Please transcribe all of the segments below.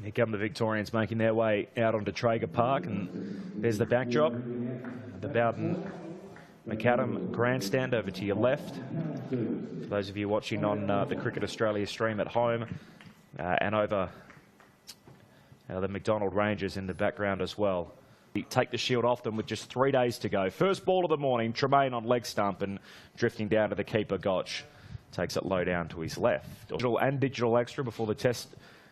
Here come the Victorians making their way out onto Traeger Park, and there's the backdrop. The Bowden McAdam grandstand over to your left. For those of you watching on the Cricket Australia stream at home, and over the McDonald Rangers in the background as well. Take the shield off them with just 3 days to go. First ball of the morning, Tremaine on leg stump and drifting down to the keeper, Gotch. Takes it low down to his left. Digital and digital extra before the test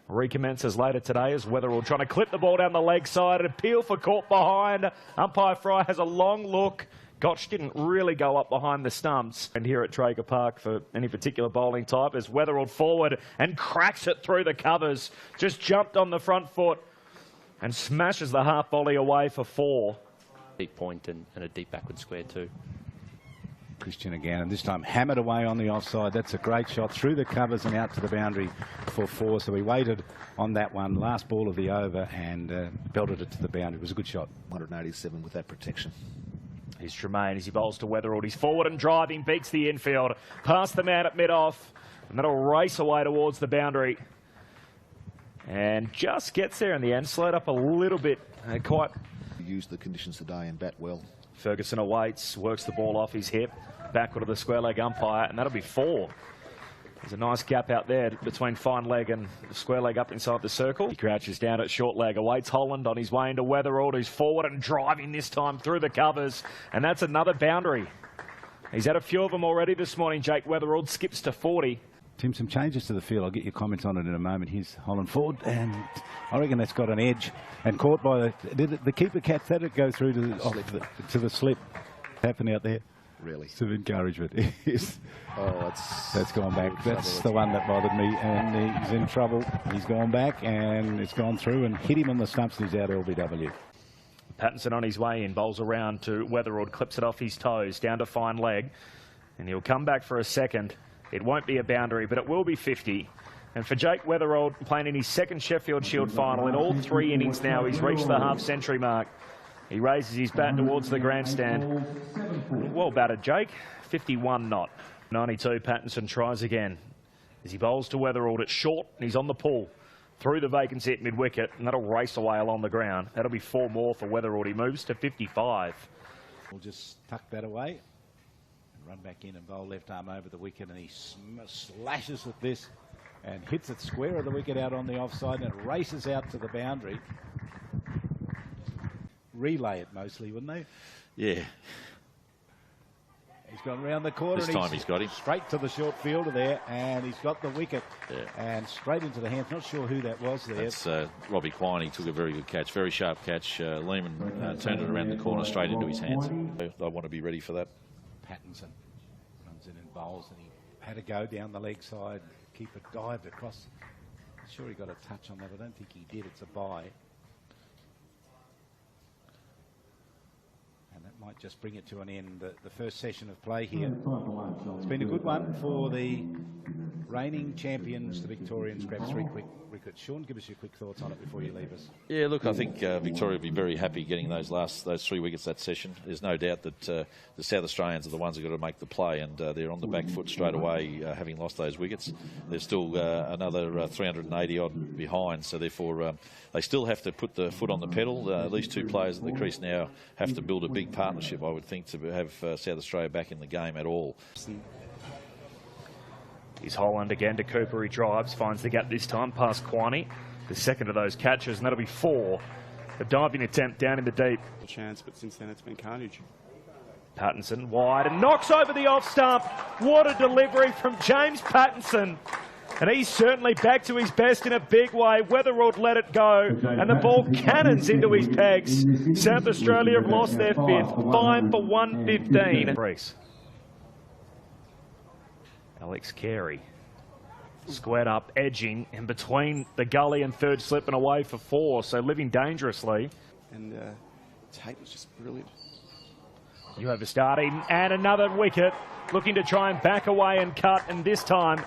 recommences later today as Weatherall trying to clip the ball down the leg side. An appeal for caught behind. Umpire Fry has a long look. Gotch didn't really go up behind the stumps. And here at Traeger Park for any particular bowling type as Weatherall forward and cracks it through the covers. Just jumped on the front foot and smashes the half volley away for 4. Deep point and a deep backward square too. Christian again, and this time hammered away on the offside. That's a great shot through the covers and out to the boundary for 4. So he waited on that one, last ball of the over, and belted it to the boundary. It was a good shot. 187 with that protection. Here's Tremaine as he bowls to Weatherall. He's forward and driving, beats the infield, past the man at mid-off, and that'll race away towards the boundary. And just gets there in the end, slowed up a little bit. Quite used the conditions today and bat well. Ferguson awaits, works the ball off his hip, backward of the square leg umpire, and that'll be 4. There's a nice gap out there between fine leg and the square leg up inside the circle. He crouches down at short leg, awaits Holland on his way into Weatherall, who's forward and driving this time through the covers, and that's another boundary. He's had a few of them already this morning. Jake Weatherall skips to 40. Tim, some changes to the field. I'll get your comments on it in a moment. Here's Holland forward, and I reckon that's got an edge. And caught by the keeper catch that it go through to the slip. Happened out there. Really? Some encouragement. Oh, that's gone back. That's the one that bothered me, and he's in trouble. He's gone back, and it's gone through and hit him on the stumps. He's out LBW. Pattinson on his way in, bowls around to Weatherall, clips it off his toes, down to fine leg, and he'll come back for a second. It won't be a boundary, but it will be 50. And for Jake Weatherall, playing in his second Sheffield Shield final, in all 3 innings now, he's reached the half-century mark. He raises his bat towards the grandstand. Well batted, Jake. 51 not. 92, Pattinson tries again. As he bowls to Weatherall, it's short, and he's on the pull. Through the vacancy at mid-wicket, and that'll race away along the ground. That'll be 4 more for Weatherall. He moves to 55. We'll just tuck that away. Run back in and bowl left arm over the wicket, and he slashes at this and hits it square of the wicket out on the offside, and it races out to the boundary. Relay it mostly, wouldn't they? Yeah. He's gone round the corner. This time he's got him. Straight to the short fielder there, and he's got the wicket. Yeah. And straight into the hands. Not sure who that was there. That's Robbie Quine. He took a very good catch, very sharp catch. Lehman turned it around the corner straight into his hands. They want to be ready for that. Pattinson runs in and bowls, and he had to go down the leg side. Keeper dived across. I'm sure he got a touch on that. I don't think he did. It's a bye. And that might just bring it to an end, the first session of play here. It's been a good one for the reigning champions, the Victorian Scrap 3 quick cricket. Sean, give us your quick thoughts on it before you leave us. Yeah, look, I think Victoria will be very happy getting those 3 wickets that session. There's no doubt that the South Australians are the ones who got to make the play, and they're on the back foot straight away, having lost those wickets. There's still another 380 odd behind, so therefore they still have to put the foot on the pedal. These 2 players at the crease now have to build a big partnership, I would think, to have South Australia back in the game at all. Here's Holland again to Cooper. He drives, finds the gap this time past Quiney. The second of those catches, and that'll be 4. A diving attempt down in the deep. Chance, but since then it's been carnage. Pattinson wide and knocks over the off stump. What a delivery from James Pattinson. And he's certainly back to his best in a big way. Weatherall let it go, and the ball cannons into his pegs. South Australia have lost their 5th, 5 for 115. Alex Carey squared up, edging, and between the gully and third slip and away for 4, so living dangerously. And Tate was just brilliant. You over starting, and another wicket, looking to try and back away and cut, and this time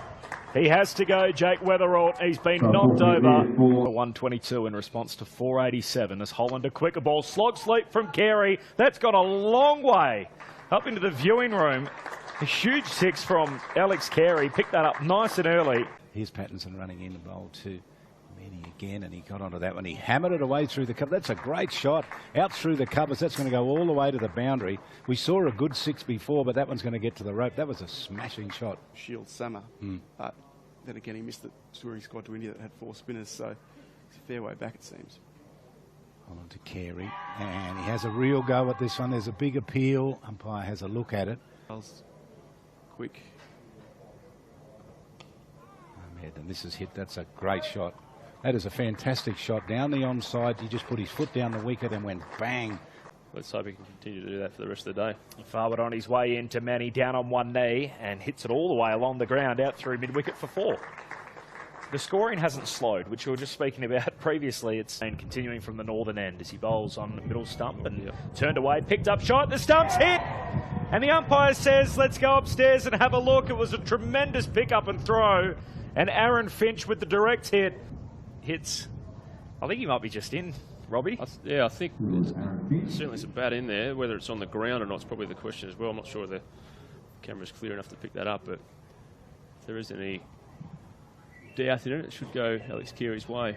he has to go, Jake Weatherall. He's been knocked over. 122 in response to 487 as Holland a quicker ball. Slog sleep from Carey. That's gone a long way up into the viewing room. A huge 6 from Alex Carey. Picked that up nice and early. Here's Pattinson running in the bowl to Kenny again, and he got onto that one. He hammered it away through the cover. That's a great shot. Out through the covers. That's going to go all the way to the boundary. We saw a good 6 before, but that one's going to get to the rope. That was a smashing shot. Shield summer. But then again, he missed the touring squad to India that had 4 spinners, so it's a fair way back, it seems. On to Carey, and he has a real go at this one. There's a big appeal. Umpire has a look at it. Quick. Ahmed, and this is hit. That's a great shot. That is a fantastic shot. Down the onside, he just put his foot down the wicket and went bang. Let's hope he can continue to do that for the rest of the day. Forward on his way into Manny, down on one knee, and hits it all the way along the ground, out through mid-wicket for 4. The scoring hasn't slowed, which we were just speaking about previously. It's continuing from the northern end as he bowls on the middle stump and turned away, picked up shot, the stump's hit! And the umpire says, let's go upstairs and have a look. It was a tremendous pick-up and throw. And Aaron Finch with the direct hit. Hits, I think he might be just in, Robbie. I think certainly some bat in there. Whether it's on the ground or not is probably the question as well. I'm not sure the camera's clear enough to pick that up, but if there is any doubt in it, it should go Alex Carey's way.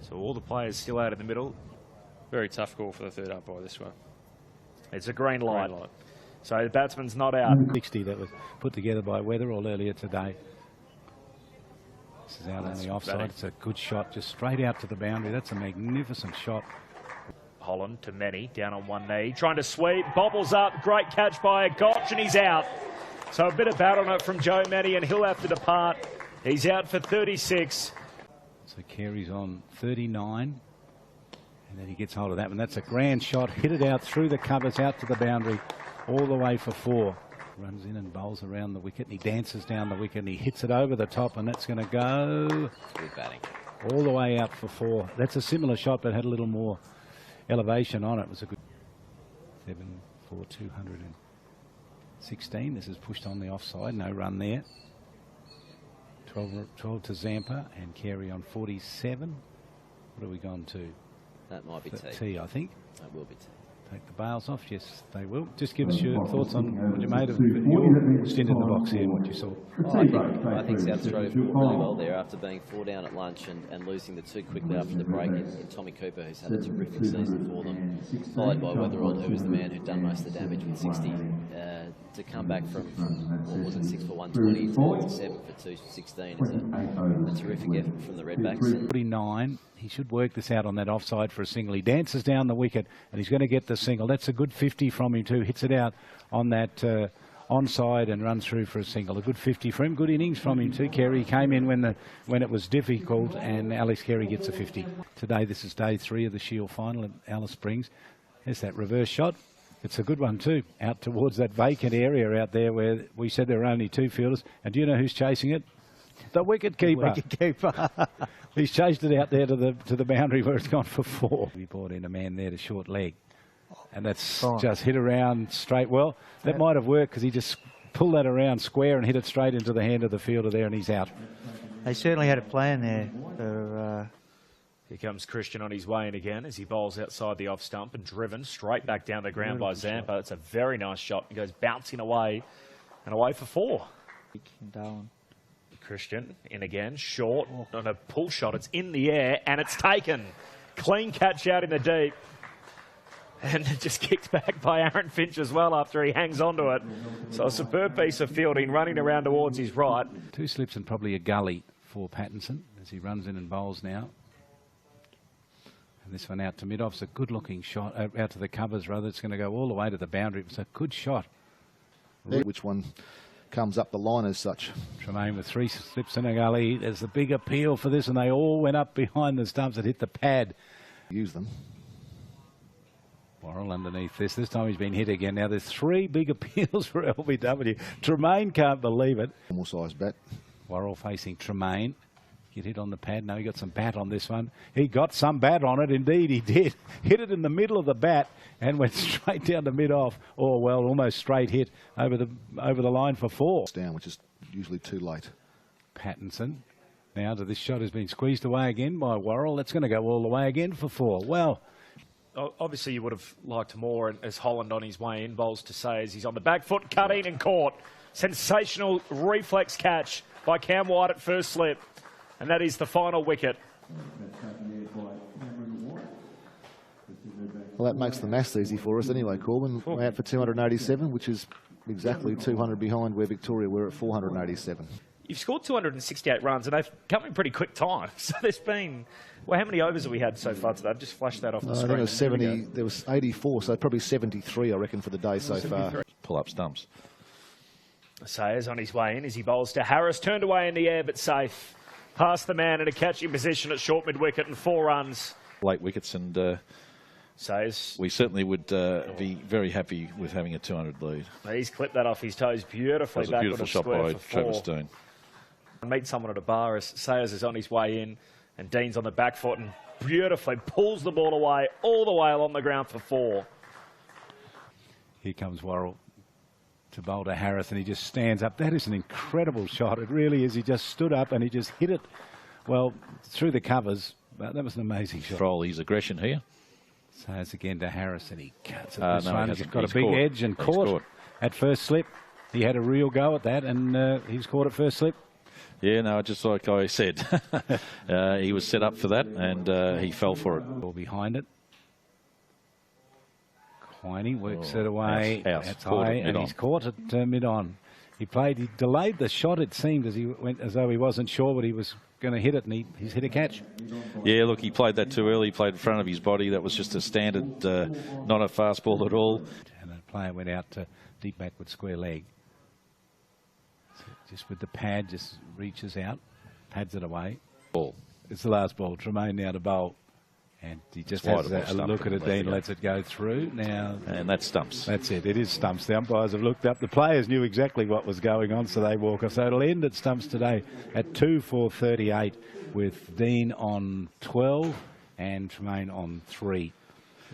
So all the players still out in the middle. Very tough call for the third umpire, this one. It's a green light. Green light. So the batsman's not out. 60 that was put together by Weatherall earlier today. This is out on the offside. batting. It's a good shot, just straight out to the boundary. That's a magnificent shot. Holland to Manny, down on one knee, trying to sweep, bobbles up, great catch by Gotch, and he's out. So a bit of bat on it from Joe Manny, and he'll have to depart. He's out for 36. So Carey's on 39. And then he gets hold of that one. That's a grand shot. Hit it out through the covers, out to the boundary, all the way for 4. Runs in and bowls around the wicket, and he dances down the wicket, and he hits it over the top, and that's going to go Good batting. all the way out for 4. That's a similar shot, but had a little more elevation on it. It was a good 7 for 216. This is pushed on the offside. No run there. 12 to Zampa, and Carey on 47. What have we gone to? That might be T. T, I think. That will be T. Take the bails off. Yes, they will. Just give us your thoughts on what you made of your stint in the box here and what you saw. I think South Australia fought really well there after being 4 down at lunch and losing the 2 quickly after the break in Tommy Cooper, who's had a terrific season for them, followed by Weatherall, who was the man who'd done most of the damage with 60. To come back from, what was it, 6 for 120 to 7 for 216 is a terrific effort from the Redbacks. 49. He should work this out on that offside for a single. He dances down the wicket, and he's going to get the single. That's a good 50 from him too. Hits it out on that onside and runs through for a single. A good 50 for him. Good innings from him too. Carey came in when it was difficult, and Alex Carey gets a 50. Today, this is day 3 of the Shield final at Alice Springs. There's that reverse shot. It's a good one too, out towards that vacant area out there where we said there were only 2 fielders. And do you know who's chasing it? The wicket keeper. He's chased it out there to the boundary where it's gone for 4. We brought in a man there to short leg, and that's just hit around straight. Well, that might have worked because he just pulled that around square and hit it straight into the hand of the fielder there, and he's out. They certainly had a plan there for. Here comes Christian on his way in again as he bowls outside the off stump and driven straight back down the ground by Zampa. It's a very nice shot. He goes bouncing away and away for 4. Christian in again, short, on a pull shot. It's in the air and it's taken. Clean catch out in the deep. And just kicked back by Aaron Finch as well after he hangs onto it. So a superb piece of fielding running around towards his right. 2 slips and probably a gully for Pattinson as he runs in and bowls now. And this one out to mid-off. It's a good-looking shot, out to the covers rather. It's going to go all the way to the boundary. It's a good shot. Which one comes up the line as such? Tremaine with 3 slips and a gully. There's the big appeal for this, and they all went up behind the stumps and hit the pad. Use them. Worrell underneath this. This time he's been hit again. Now there's 3 big appeals for LBW. Tremaine can't believe it. Normal size bat. Worrell facing Tremaine. Get hit on the pad. No, he got some bat on this one. He got some bat on it. Indeed, he did. Hit it in the middle of the bat and went straight down to mid-off. Or, well, almost straight hit over the line for 4. Down, which is usually too late. Pattinson. Now to this shot has been squeezed away again by Worrell. That's going to go all the way again for 4. Well, obviously you would have liked more, and as Holland on his way in bowls to say as he's on the back foot, cutting and caught. Sensational reflex catch by Cam White at first slip. And that is the final wicket. Well, that makes the maths easy for us anyway, Corbin. We're out for 287, which is exactly 200 behind where Victoria were at 487. You've scored 268 runs, and they've come in pretty quick time. So there's been, well, how many overs have we had so far today? I've just flashed that off the screen. I think it was 70, there was 84, so probably 73, I reckon, for the day so far. Pull up stumps. Sayers on his way in as he bowls to Harris. Turned away in the air, but safe. Past the man in a catching position at short mid-wicket and 4 runs. Late wickets, and Sayers. we certainly would be very happy with having a 200 lead. He's clipped that off his toes beautifully. That was a beautiful shot by Travis Dean. Meet someone at a bar as Sayers is on his way in, and Dean's on the back foot and beautifully pulls the ball away all the way along the ground for 4. Here comes Worrell to bowl to Harris, and he just stands up. That is an incredible shot. It really is. He just stood up and he just hit it, well, through the covers. But that was an amazing shot. Control his aggression here. Sayers again to Harris, and he cuts it this one. He's got a big caught. edge and caught at first slip. He had a real go at that, and he's caught at first slip. Yeah, no, just like I said, he was set up for that, and he fell for it. Ball behind it. Quiney works it away. That's high, and he's caught it mid-on. He delayed the shot, it seemed, as he went, as though he wasn't sure, but he was going to hit it, and he's hit a catch. Yeah, look, he played that too early. He played in front of his body. That was just a standard, not a fast ball at all. And the player went out to deep backward square leg. So just with the pad, just reaches out, pads it away. Ball. It's the last ball. Tremaine now to bowl. And he just has a look at it, Dean lets it go through. Now, and that's stumps. That's it. It is stumps. The umpires have looked up. The players knew exactly what was going on, so they walk off. So it'll end at stumps today at 2 for 38 with Dean on 12 and Tremaine on 3.